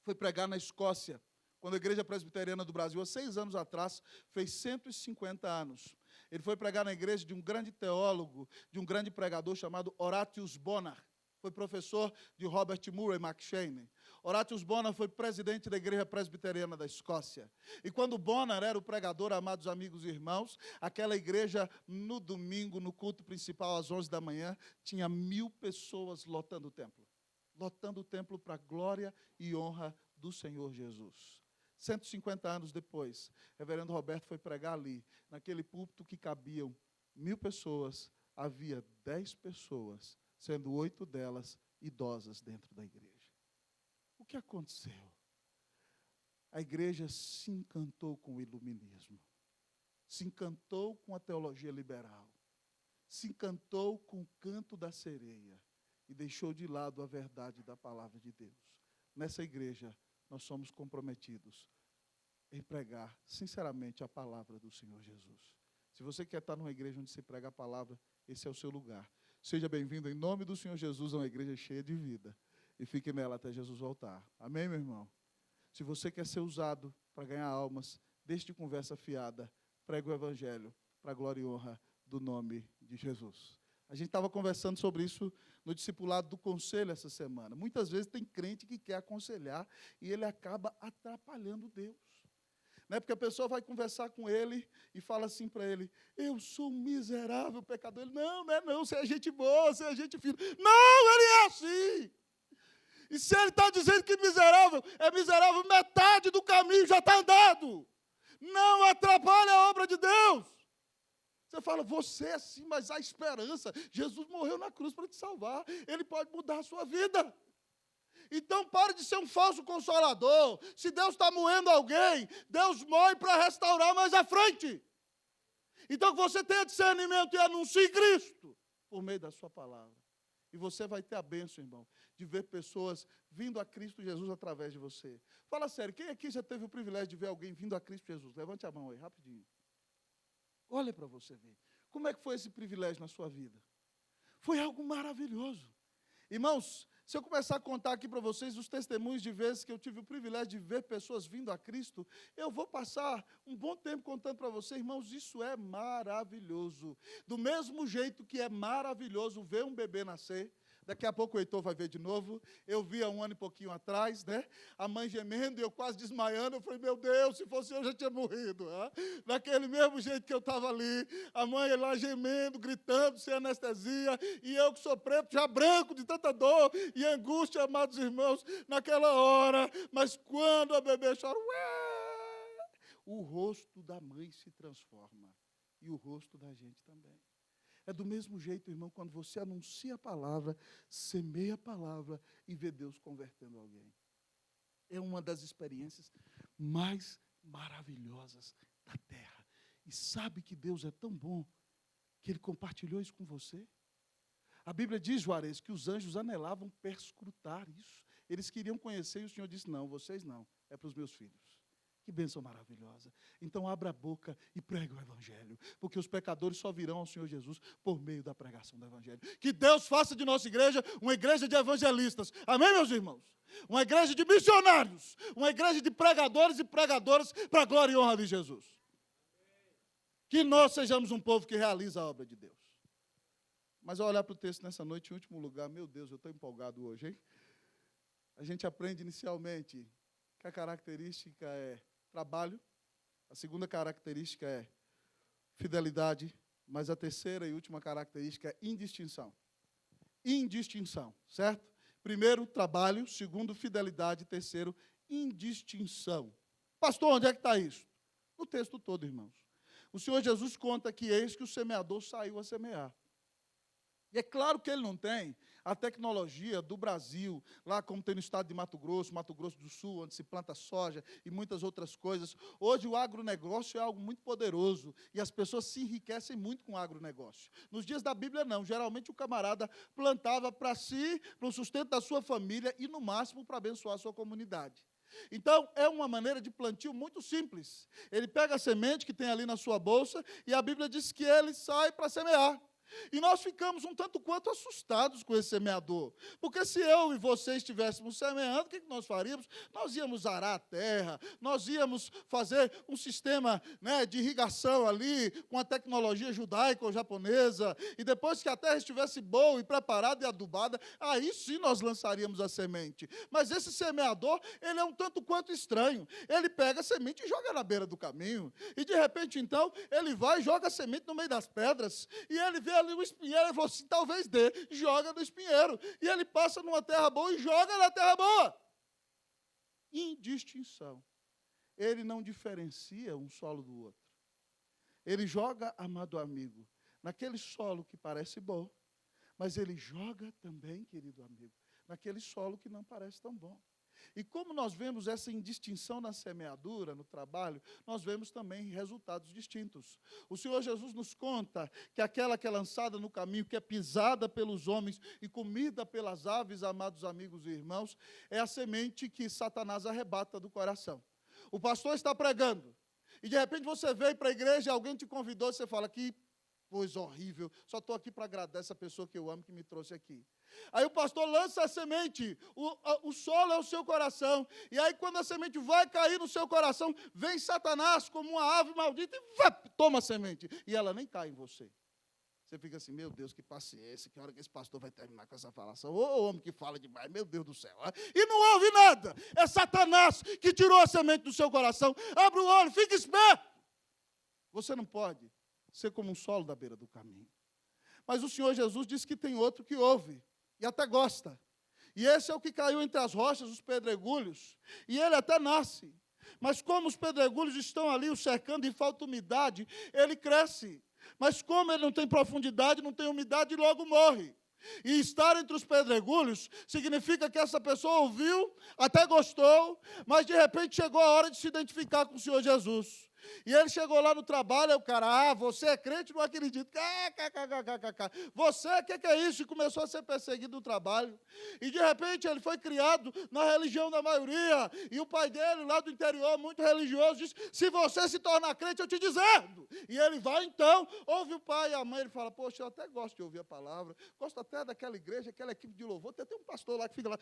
foi pregar na Escócia, quando a Igreja Presbiteriana do Brasil, há 6 anos atrás, fez 150 anos. Ele foi pregar na igreja de um grande teólogo, de um grande pregador chamado Horatius Bonar. Foi professor de Robert Murray McCheyne. Horatius Bonar foi presidente da Igreja Presbiteriana da Escócia. E quando Bonar era o pregador, amados amigos e irmãos, aquela igreja, no domingo, no culto principal, às 11 da manhã, tinha 1000 pessoas lotando o templo. Lotando o templo para a glória e honra do Senhor Jesus. 150 anos depois, o reverendo Roberto foi pregar ali, naquele púlpito que cabiam 1000 pessoas, havia 10 pessoas, sendo 8 delas idosas dentro da igreja. O que aconteceu? A igreja se encantou com o iluminismo, se encantou com a teologia liberal, se encantou com o canto da sereia e deixou de lado a verdade da palavra de Deus. Nessa igreja, nós somos comprometidos em pregar, sinceramente, a palavra do Senhor Jesus. Se você quer estar numa igreja onde se prega a palavra, esse é o seu lugar. Seja bem-vindo em nome do Senhor Jesus a uma igreja cheia de vida. E fique nela até Jesus voltar. Amém, meu irmão? Se você quer ser usado para ganhar almas, deixe de conversa fiada, pregue o Evangelho para a glória e honra do nome de Jesus. A gente estava conversando sobre isso no discipulado do conselho essa semana. Muitas vezes tem crente que quer aconselhar e ele acaba atrapalhando Deus. Não é porque a pessoa vai conversar com ele e fala assim para ele, eu sou um miserável pecador. Ele, não é não, você é gente boa, você é gente fina. Não, ele é assim. E se ele está dizendo que é miserável, metade do caminho já está andado. Não atrapalha a obra de Deus. Você fala, você é assim, mas há esperança. Jesus morreu na cruz para te salvar. Ele pode mudar a sua vida. Então, pare de ser um falso consolador. Se Deus está moendo alguém, Deus moe para restaurar mais à frente. Então, que você tenha discernimento e anuncie Cristo por meio da sua palavra. E você vai ter a bênção, irmão, de ver pessoas vindo a Cristo Jesus através de você. Fala sério, quem aqui já teve o privilégio de ver alguém vindo a Cristo Jesus? Levante a mão aí, rapidinho. Olha para você ver. Como é que foi esse privilégio na sua vida? Foi algo maravilhoso. Irmãos, se eu começar a contar aqui para vocês os testemunhos de vezes que eu tive o privilégio de ver pessoas vindo a Cristo, eu vou passar um bom tempo contando para vocês, irmãos, isso é maravilhoso. Do mesmo jeito que é maravilhoso ver um bebê nascer, Daqui a pouco o Heitor vai ver de novo. Eu vi há um ano e pouquinho atrás, né? A mãe gemendo e eu quase desmaiando. Eu falei, meu Deus, se fosse eu já tinha morrido. Daquele mesmo jeito que eu estava ali. A mãe lá gemendo, gritando, sem anestesia. E eu que sou preto, já branco de tanta dor e angústia, amados irmãos, naquela hora. Mas quando a bebê chora, o rosto da mãe se transforma. E o rosto da gente também. É do mesmo jeito, irmão, quando você anuncia a palavra, semeia a palavra e vê Deus convertendo alguém. É uma das experiências mais maravilhosas da terra. E sabe que Deus é tão bom que Ele compartilhou isso com você? A Bíblia diz, Juarez, que os anjos anelavam perscrutar isso. Eles queriam conhecer e o Senhor disse, não, vocês não, é para os meus filhos. Que bênção maravilhosa. Então, abra a boca e pregue o Evangelho, porque os pecadores só virão ao Senhor Jesus por meio da pregação do Evangelho. Que Deus faça de nossa igreja uma igreja de evangelistas. Amém, meus irmãos? Uma igreja de missionários, uma igreja de pregadores e pregadoras para a glória e honra de Jesus. Que nós sejamos um povo que realiza a obra de Deus. Mas ao olhar para o texto nessa noite, em último lugar, meu Deus, eu estou empolgado hoje, hein? A gente aprende inicialmente que a característica é trabalho, a segunda característica é fidelidade, mas a terceira e última característica é indistinção. Indistinção, certo? Primeiro, trabalho, segundo, fidelidade, terceiro, indistinção. Pastor, onde é que está isso? No texto todo, irmãos. O Senhor Jesus conta que eis que o semeador saiu a semear. E é claro que ele não tem a tecnologia do Brasil, lá como tem no estado de Mato Grosso do Sul, onde se planta soja e muitas outras coisas. Hoje o agronegócio é algo muito poderoso e as pessoas se enriquecem muito com o agronegócio. Nos dias da Bíblia, não. Geralmente o camarada plantava para si, para o sustento da sua família e, no máximo, para abençoar a sua comunidade. Então, é uma maneira de plantio muito simples. Ele pega a semente que tem ali na sua bolsa e a Bíblia diz que ele sai para semear. E nós ficamos um tanto quanto assustados com esse semeador. Porque se eu e você estivéssemos semeando, o que nós faríamos? Nós íamos arar a terra, nós íamos fazer um sistema, né, de irrigação ali, com a tecnologia judaica ou japonesa, e depois que a terra estivesse boa e preparada e adubada, aí sim nós lançaríamos a semente. Mas esse semeador, ele é um tanto quanto estranho. Ele pega a semente e joga na beira do caminho. E de repente, então, ele vai e joga a semente no meio das pedras, e ele vê ali o espinheiro, ele falou assim, talvez dê, joga no espinheiro, e ele passa numa terra boa e joga na terra boa. Indistinção. Ele não diferencia um solo do outro. Ele joga, amado amigo, naquele solo que parece bom, mas ele joga também, querido amigo, naquele solo que não parece tão bom. E como nós vemos essa indistinção na semeadura, no trabalho, nós vemos também resultados distintos. O Senhor Jesus nos conta que aquela que é lançada no caminho, que é pisada pelos homens e comida pelas aves, amados amigos e irmãos, é a semente que Satanás arrebata do coração. O pastor está pregando, e de repente você veio para a igreja e alguém te convidou e você fala, que coisa horrível, só estou aqui para agradar essa pessoa que eu amo, que me trouxe aqui. Aí o pastor lança a semente, o solo é o seu coração, e aí quando a semente vai cair no seu coração, vem Satanás como uma ave maldita e toma a semente, e ela nem cai em você. Você fica assim, meu Deus, que paciência, que hora que esse pastor vai terminar com essa falação, ô homem que fala demais, meu Deus do céu, e não ouve nada, é Satanás que tirou a semente do seu coração, abre o olho, fica esperto. Você não pode ser como um solo da beira do caminho. Mas o Senhor Jesus disse que tem outro que ouve, e até gosta. E esse é o que caiu entre as rochas, os pedregulhos, e ele até nasce. Mas como os pedregulhos estão ali o cercando e falta umidade, ele cresce. Mas como ele não tem profundidade, não tem umidade, logo morre. E estar entre os pedregulhos significa que essa pessoa ouviu, até gostou, mas de repente chegou a hora de se identificar com o Senhor Jesus. E ele chegou lá no trabalho, aí o cara, você é crente, não acredito. Você, o que é isso? E começou a ser perseguido no trabalho. E de repente ele foi criado na religião da maioria. E o pai dele, lá do interior, muito religioso, disse, se você se tornar crente, eu te dizendo. E ele vai então, ouve o pai e a mãe, ele fala, poxa, eu até gosto de ouvir a palavra, gosto até daquela igreja, aquela equipe de louvor, tem um pastor lá que fica lá,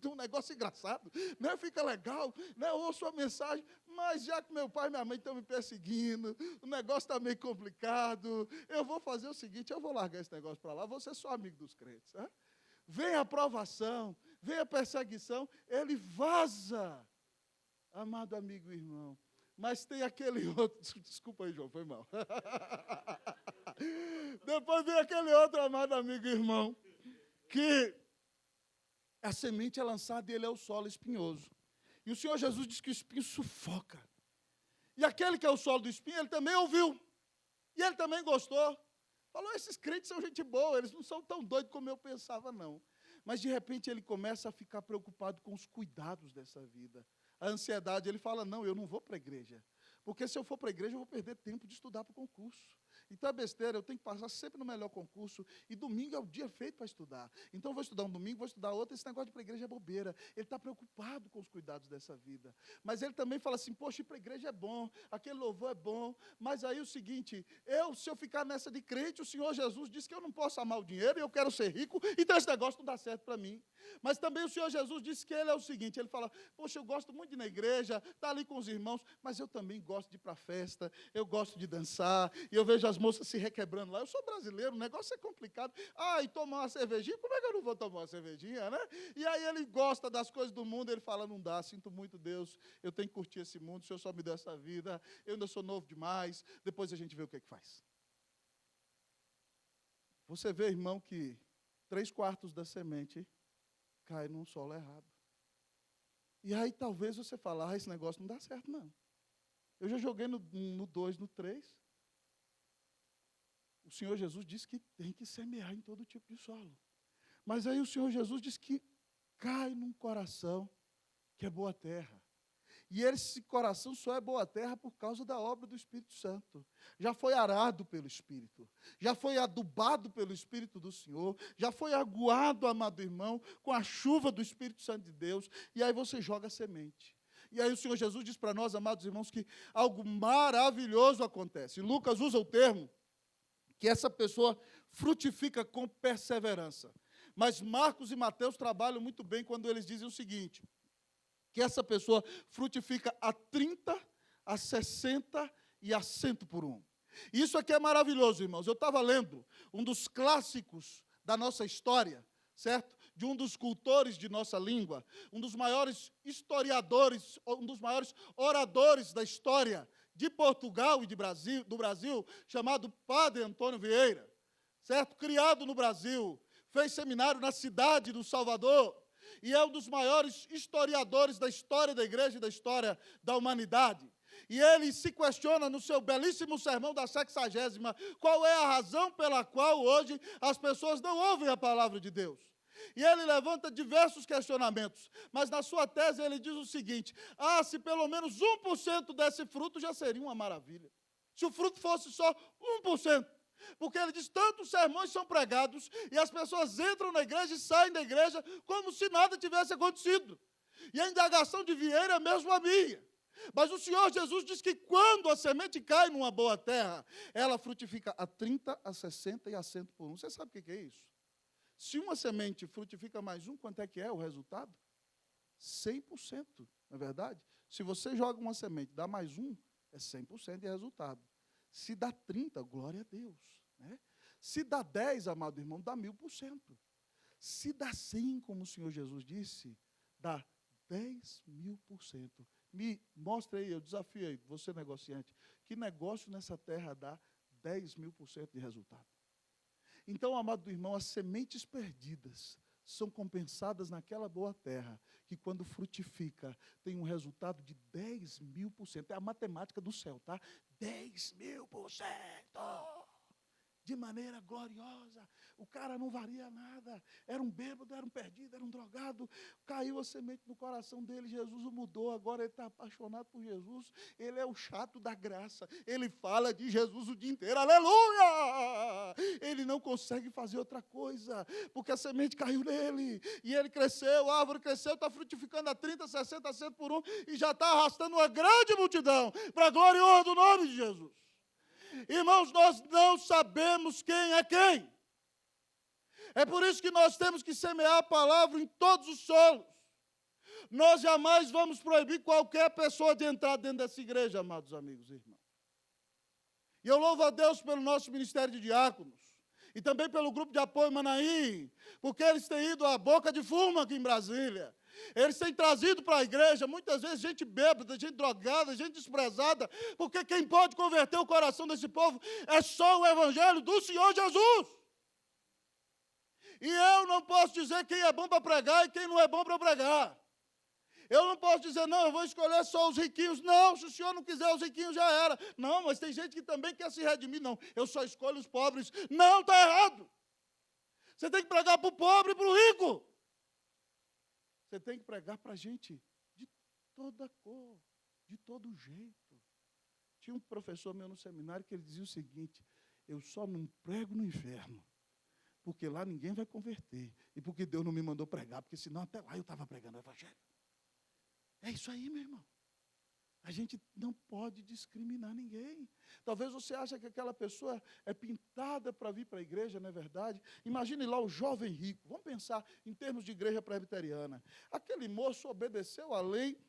um negócio engraçado, né? Fica legal, né? Eu ouço a mensagem, mas já que meu pai e minha mãe estão me perseguindo, o negócio está meio complicado, eu vou fazer o seguinte, eu vou largar esse negócio para lá, vou ser só amigo dos crentes. Né? vem a provação, vem a perseguição, ele vaza, amado amigo e irmão. Mas tem aquele outro, desculpa aí, João, foi mal. Depois vem aquele outro, amado amigo e irmão, que a semente é lançada e ele é o solo espinhoso. E o Senhor Jesus diz que o espinho sufoca. E aquele que é o solo do espinho, ele também ouviu. E ele também gostou. Falou, esses crentes são gente boa, eles não são tão doidos como eu pensava, não. Mas, de repente, ele começa a ficar preocupado com os cuidados dessa vida. A ansiedade, ele fala, não, eu não vou para a igreja. Porque se eu for para a igreja, eu vou perder tempo de estudar para o concurso. Então é besteira, eu tenho que passar sempre no melhor concurso, e domingo é o dia feito para estudar. Então eu vou estudar um domingo, vou estudar outro, esse negócio de ir para a igreja é bobeira. Ele está preocupado com os cuidados dessa vida. Mas ele também fala assim, poxa, ir para a igreja é bom, aquele louvor é bom, mas aí o seguinte, se eu ficar nessa de crente, o Senhor Jesus disse que eu não posso amar o dinheiro, e eu quero ser rico, então esse negócio não dá certo para mim. Mas também o Senhor Jesus disse que ele é o seguinte, ele fala, poxa, eu gosto muito de ir na igreja, estar ali com os irmãos, mas eu também gosto de ir para a festa, eu gosto de dançar, e eu vejo as moças se requebrando lá. Eu sou brasileiro, o negócio é complicado. E tomar uma cervejinha? Como é que eu não vou tomar uma cervejinha, né? E aí ele gosta das coisas do mundo, ele fala, não dá, sinto muito, Deus, eu tenho que curtir esse mundo, o Senhor só me deu essa vida, eu ainda sou novo demais, depois a gente vê o que é que faz. Você vê, irmão, que 3/4 da semente cai num solo errado. E aí talvez você fale, esse negócio não dá certo, não. Eu já joguei no 2, no 3. O Senhor Jesus disse que tem que semear em todo tipo de solo. Mas aí o Senhor Jesus diz que cai num coração que é boa terra. E esse coração só é boa terra por causa da obra do Espírito Santo. Já foi arado pelo Espírito, já foi adubado pelo Espírito do Senhor, já foi aguado, amado irmão, com a chuva do Espírito Santo de Deus, e aí você joga a semente. E aí o Senhor Jesus diz para nós, amados irmãos, que algo maravilhoso acontece. Lucas usa o termo que essa pessoa frutifica com perseverança. Mas Marcos e Mateus trabalham muito bem quando eles dizem o seguinte, que essa pessoa frutifica a 30, a 60 e a 100 por um. Isso aqui é maravilhoso, irmãos. Eu estava lendo um dos clássicos da nossa história, certo? De um dos cultores de nossa língua, um dos maiores historiadores, um dos maiores oradores da história de Portugal e do Brasil, chamado Padre Antônio Vieira, certo? Criado no Brasil, fez seminário na cidade do Salvador, e é um dos maiores historiadores da história da igreja e da história da humanidade. E ele se questiona no seu belíssimo sermão da 60ª, qual é a razão pela qual hoje as pessoas não ouvem a palavra de Deus. E ele levanta diversos questionamentos, mas na sua tese ele diz o seguinte, se pelo menos 1% desse fruto já seria uma maravilha. Se o fruto fosse só 1%. Porque ele diz, tantos sermões são pregados, e as pessoas entram na igreja e saem da igreja como se nada tivesse acontecido. E a indagação de Vieira é mesmo a minha. Mas o Senhor Jesus diz que quando a semente cai numa boa terra, ela frutifica a 30, a 60 e a 100 por um. Você sabe o que é isso? Se uma semente frutifica mais um, quanto é que é o resultado? 100%, não é verdade? Se você joga uma semente, dá mais um, é 100% de resultado. Se dá 30, glória a Deus. Né? Se dá 10, amado irmão, dá 1000%. Se dá 100, como o Senhor Jesus disse, dá 10.000%. Me mostra aí, eu desafio aí, você negociante, que negócio nessa terra dá 10.000% de resultado? Então, amado irmão, as sementes perdidas são compensadas naquela boa terra, que quando frutifica, tem um resultado de 10.000%. É a matemática do céu, tá? 10.000%! De maneira gloriosa. O cara não varia nada. Era um bêbado, era um perdido, era um drogado. Caiu a semente no coração dele, Jesus o mudou. Agora ele está apaixonado por Jesus. Ele é o chato da graça. Ele fala de Jesus o dia inteiro. Aleluia! Ele não consegue fazer outra coisa, porque a semente caiu nele. E ele cresceu, a árvore cresceu, está frutificando a 30, 60, 100 por um, e já está arrastando uma grande multidão para a glória e honra do nome de Jesus. Irmãos, nós não sabemos quem é quem. É por isso que nós temos que semear a palavra em todos os solos. Nós jamais vamos proibir qualquer pessoa de entrar dentro dessa igreja, amados amigos e irmãos. E eu louvo a Deus pelo nosso ministério de diáconos. e também pelo grupo de apoio Manaim, porque eles têm ido à boca de fumo aqui em Brasília. Eles têm trazido para a igreja, muitas vezes, gente bêbada, gente drogada, gente desprezada, porque quem pode converter o coração desse povo é só o evangelho do Senhor Jesus. E eu não posso dizer quem é bom para pregar e quem não é bom para pregar. Eu não posso dizer, não, eu vou escolher só os riquinhos. Não, se o senhor não quiser os riquinhos, já era. Não, mas tem gente que também quer se redimir. Não, eu só escolho os pobres. Não, está errado. Você tem que pregar para o pobre e para o rico. Você tem que pregar para a gente de toda cor, de todo jeito. Tinha um professor meu no seminário que ele dizia o seguinte: eu só não prego no inferno, porque lá ninguém vai converter. E porque Deus não me mandou pregar, porque senão até lá eu estava pregando o evangelho. É isso aí, meu irmão. A gente não pode discriminar ninguém. Talvez você ache que aquela pessoa é pintada para vir para a igreja, não é verdade? Imagine lá o jovem rico. Vamos pensar em termos de igreja presbiteriana. Aquele moço obedeceu à lei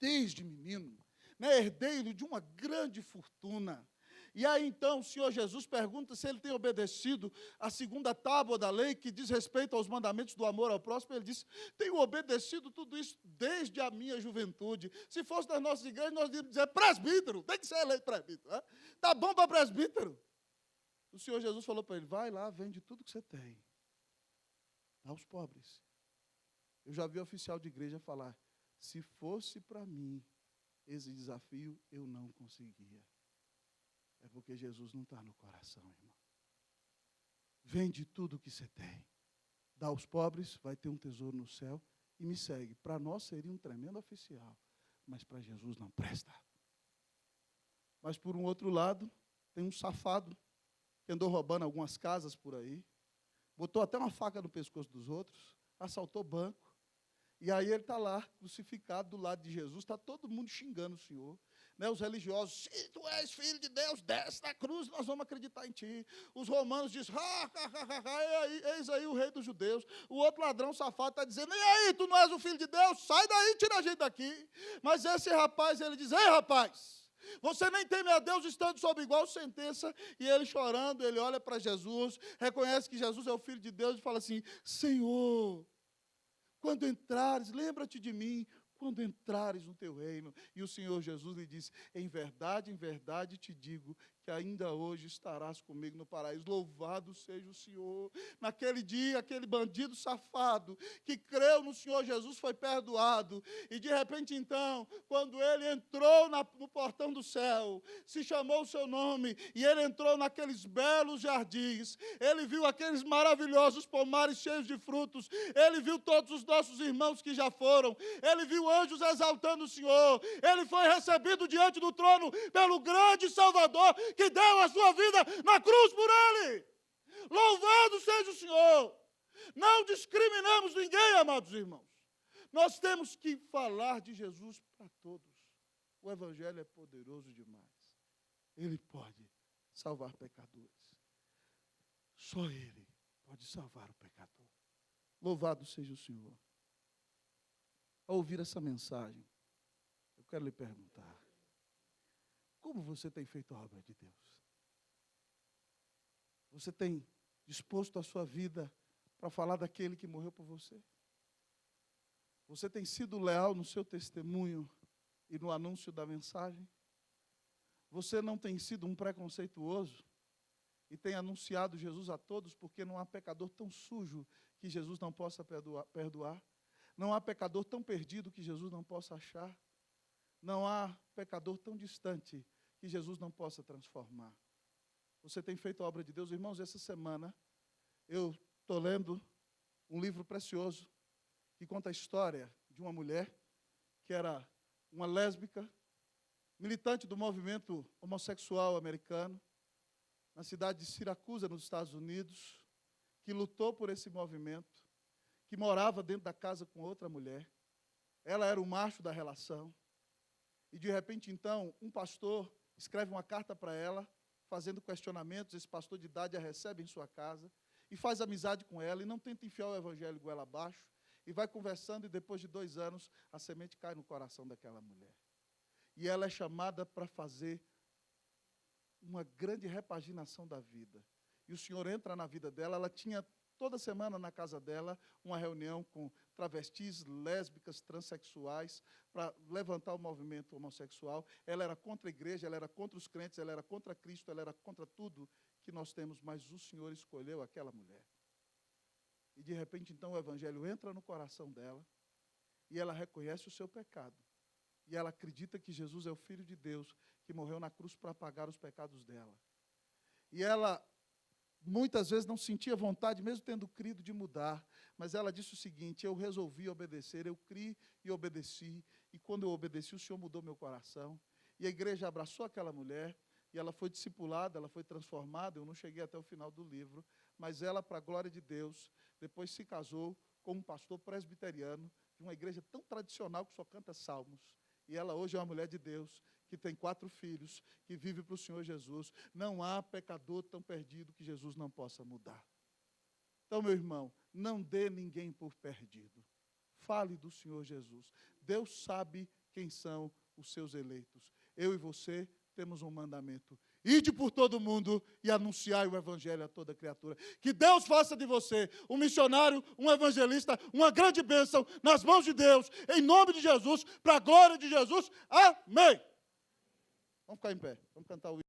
desde menino, né? Herdeiro de uma grande fortuna. E aí, então, o Senhor Jesus pergunta se ele tem obedecido a segunda tábua da lei, que diz respeito aos mandamentos do amor ao próximo. Ele diz, tenho obedecido tudo isso desde a minha juventude. Se fosse das nossas igrejas, nós iríamos dizer presbítero, tem que ser eleito presbítero. Está bom para presbítero. O Senhor Jesus falou para ele, vai lá, vende tudo que você tem, dá aos pobres. Eu já vi oficial de igreja falar, se fosse para mim esse desafio, eu não conseguia. É porque Jesus não está no coração, irmão. Vende tudo o que você tem. Dá aos pobres, vai ter um tesouro no céu e me segue. Para nós seria um tremendo oficial, mas para Jesus não presta. Mas por um outro lado, tem um safado que andou roubando algumas casas por aí, botou até uma faca no pescoço dos outros, assaltou banco, e aí ele está lá, crucificado do lado de Jesus, está todo mundo xingando o Senhor. Né, os religiosos, se tu és filho de Deus, desce da cruz, nós vamos acreditar em ti. Os romanos dizem, eis aí o rei dos judeus. O outro ladrão safado está dizendo, e aí, tu não és o filho de Deus? Sai daí, tira a gente daqui. Mas esse rapaz, ele diz, ei rapaz, você nem teme a Deus estando sob igual sentença. E ele chorando, ele olha para Jesus, reconhece que Jesus é o Filho de Deus e fala assim, Senhor, quando entrares, lembra-te de mim, quando entrares no teu reino. E o Senhor Jesus lhe disse, em verdade te digo, que ainda hoje estarás comigo no paraíso. Louvado seja o Senhor. Naquele dia, aquele bandido safado, que creu no Senhor Jesus, foi perdoado. E de repente, então, quando ele entrou no portão do céu, se chamou o seu nome, e ele entrou naqueles belos jardins, ele viu aqueles maravilhosos pomares cheios de frutos, ele viu todos os nossos irmãos que já foram, ele viu anjos exaltando o Senhor, ele foi recebido diante do trono pelo grande Salvador, que deu a sua vida na cruz por ele. Louvado seja o Senhor. Não discriminamos ninguém, amados irmãos. Nós temos que falar de Jesus para todos. O Evangelho é poderoso demais. Ele pode salvar pecadores. Só Ele pode salvar o pecador. Louvado seja o Senhor. Ao ouvir essa mensagem, eu quero lhe perguntar, como você tem feito a obra de Deus? Você tem disposto a sua vida para falar daquele que morreu por você? Você tem sido leal no seu testemunho e no anúncio da mensagem? Você não tem sido um preconceituoso e tem anunciado Jesus a todos, porque não há pecador tão sujo que Jesus não possa perdoar? Não há pecador tão perdido que Jesus não possa achar? Não há pecador tão distante que Jesus não possa transformar? Você tem feito a obra de Deus? Irmãos, essa semana eu estou lendo um livro precioso que conta a história de uma mulher que era uma lésbica, militante do movimento homossexual americano, na cidade de Siracusa, nos Estados Unidos, que lutou por esse movimento, que morava dentro da casa com outra mulher. Ela era o macho da relação. E, de repente, então, um pastor escreve uma carta para ela, fazendo questionamentos. Esse pastor de idade a recebe em sua casa e faz amizade com ela e não tenta enfiar o evangelho goela abaixo, e vai conversando, e depois de 2 anos, a semente cai no coração daquela mulher. E ela é chamada para fazer uma grande repaginação da vida. e o Senhor entra na vida dela. Ela tinha toda semana na casa dela uma reunião com travestis, lésbicas, transexuais, para levantar o movimento homossexual. Ela era contra a igreja, ela era contra os crentes, ela era contra Cristo, ela era contra tudo que nós temos, mas o Senhor escolheu aquela mulher. E, de repente, então, o Evangelho entra no coração dela e ela reconhece o seu pecado. E ela acredita que Jesus é o Filho de Deus, que morreu na cruz para pagar os pecados dela. E ela, muitas vezes, não sentia vontade, mesmo tendo crido, de mudar. Mas ela disse o seguinte: eu resolvi obedecer, eu criei e obedeci. E quando eu obedeci, o Senhor mudou meu coração. E a igreja abraçou aquela mulher, e ela foi discipulada, ela foi transformada. Eu não cheguei até o final do livro, mas ela, para a glória de Deus, depois se casou com um pastor presbiteriano, de uma igreja tão tradicional que só canta salmos. E ela hoje é uma mulher de Deus, que tem 4 filhos, que vive para o Senhor Jesus. Não há pecador tão perdido que Jesus não possa mudar. Então, meu irmão, não dê ninguém por perdido. Fale do Senhor Jesus. Deus sabe quem são os seus eleitos. Eu e você temos um mandamento: ide por todo mundo e anunciai o Evangelho a toda criatura. Que Deus faça de você um missionário, um evangelista, uma grande bênção nas mãos de Deus, em nome de Jesus, para a glória de Jesus. Amém. Vamos ficar em pé, vamos cantar o hino.